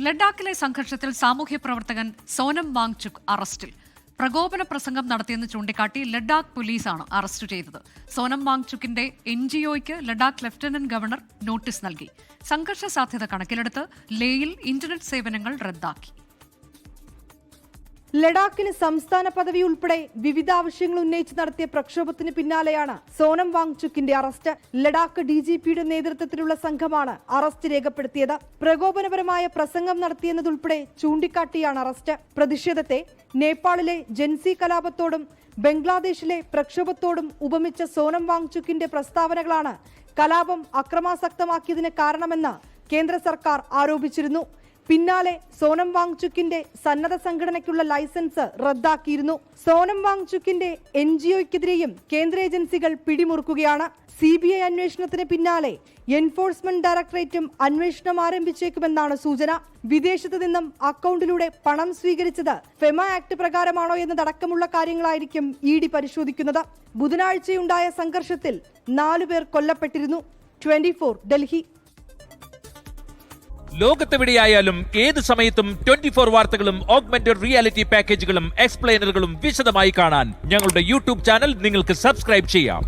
ലഡാക്കിലെ സംഘർഷത്തിൽ സാമൂഹ്യ പ്രവർത്തകൻ സോനം വാങ്ചുക് അറസ്റ്റിൽ. പ്രകോപന പ്രസംഗം നടത്തിയെന്ന് ചൂണ്ടിക്കാട്ടി ലഡാക്ക് പോലീസാണ് അറസ്റ്റ് ചെയ്തത്. സോനം വാങ്ചുക്കിന്റെ NGOയ്ക്ക് ലഡാക്ക് ലഫ്റ്റനന്റ് ഗവർണർ നോട്ടീസ് നൽകി. സംഘർഷ സാധ്യത കണക്കിലെടുത്ത് ലേയിൽ ഇന്റർനെറ്റ് സേവനങ്ങൾ റദ്ദാക്കി. ലഡാക്കിന് സംസ്ഥാന പദവി ഉൾപ്പെടെ വിവിധ ആവശ്യങ്ങൾ ഉന്നയിച്ച് നടത്തിയ പ്രക്ഷോഭത്തിന് പിന്നാലെയാണ് സോനം വാങ്ചുക്കിന്റെ അറസ്റ്റ്. ലഡാക്ക് DGPയുടെ നേതൃത്വത്തിലുള്ള സംഘമാണ് അറസ്റ്റ് രേഖപ്പെടുത്തിയത്. പ്രകോപനപരമായ പ്രസംഗം നടത്തിയെന്നതുൾപ്പെടെ ചൂണ്ടിക്കാട്ടിയാണ് അറസ്റ്റ്. പ്രതിഷേധത്തെ നേപ്പാളിലെ ജൻസി കലാപത്തോടും ബംഗ്ലാദേശിലെ പ്രക്ഷോഭത്തോടും ഉപമിച്ച സോനം വാങ്ചുക്കിന്റെ പ്രസ്താവനകളാണ് കലാപം അക്രമാസക്തമാക്കിയതിന് കാരണമെന്ന് കേന്ദ്ര സർക്കാർ ആരോപിച്ചിരുന്നു. പിന്നാലെ സോനം വാങ്ചുക്കിന്റെ സന്നദ്ധ സംഘടനയ്ക്കുള്ള ലൈസൻസ് റദ്ദാക്കിയിരുന്നു. സോനം വാങ്ചുക്കിന്റെ NGOയ്ക്കെതിരെയും കേന്ദ്ര ഏജൻസികൾ പിടിമുറുക്കുകയാണ്. CBI അന്വേഷണത്തിന് പിന്നാലെ എൻഫോഴ്സ്മെന്റ് ഡയറക്ടറേറ്റും അന്വേഷണം ആരംഭിച്ചേക്കുമെന്നാണ് സൂചന. വിദേശത്ത് നിന്നും അക്കൗണ്ടിലൂടെ പണം സ്വീകരിച്ചത് ഫെമ ആക്ട് പ്രകാരമാണോ എന്നതടക്കമുള്ള കാര്യങ്ങളായിരിക്കും ED പരിശോധിക്കുന്നത്. ബുധനാഴ്ചയുണ്ടായ സംഘർഷത്തിൽ 4 പേർ കൊല്ലപ്പെട്ടിരുന്നു. 24 ഡൽഹി. ലോകത്തെവിടെയായാലും ഏത് സമയത്തും 24 വാർത്തകളും ഓഗ്മെന്റഡ് റിയാലിറ്റി പാക്കേജുകളും എക്സ്പ്ലെയിനറുകളും വിശദമായി കാണാൻ ഞങ്ങളുടെ YouTube ചാനൽ നിങ്ങൾക്ക് സബ്സ്ക്രൈബ് ചെയ്യാം.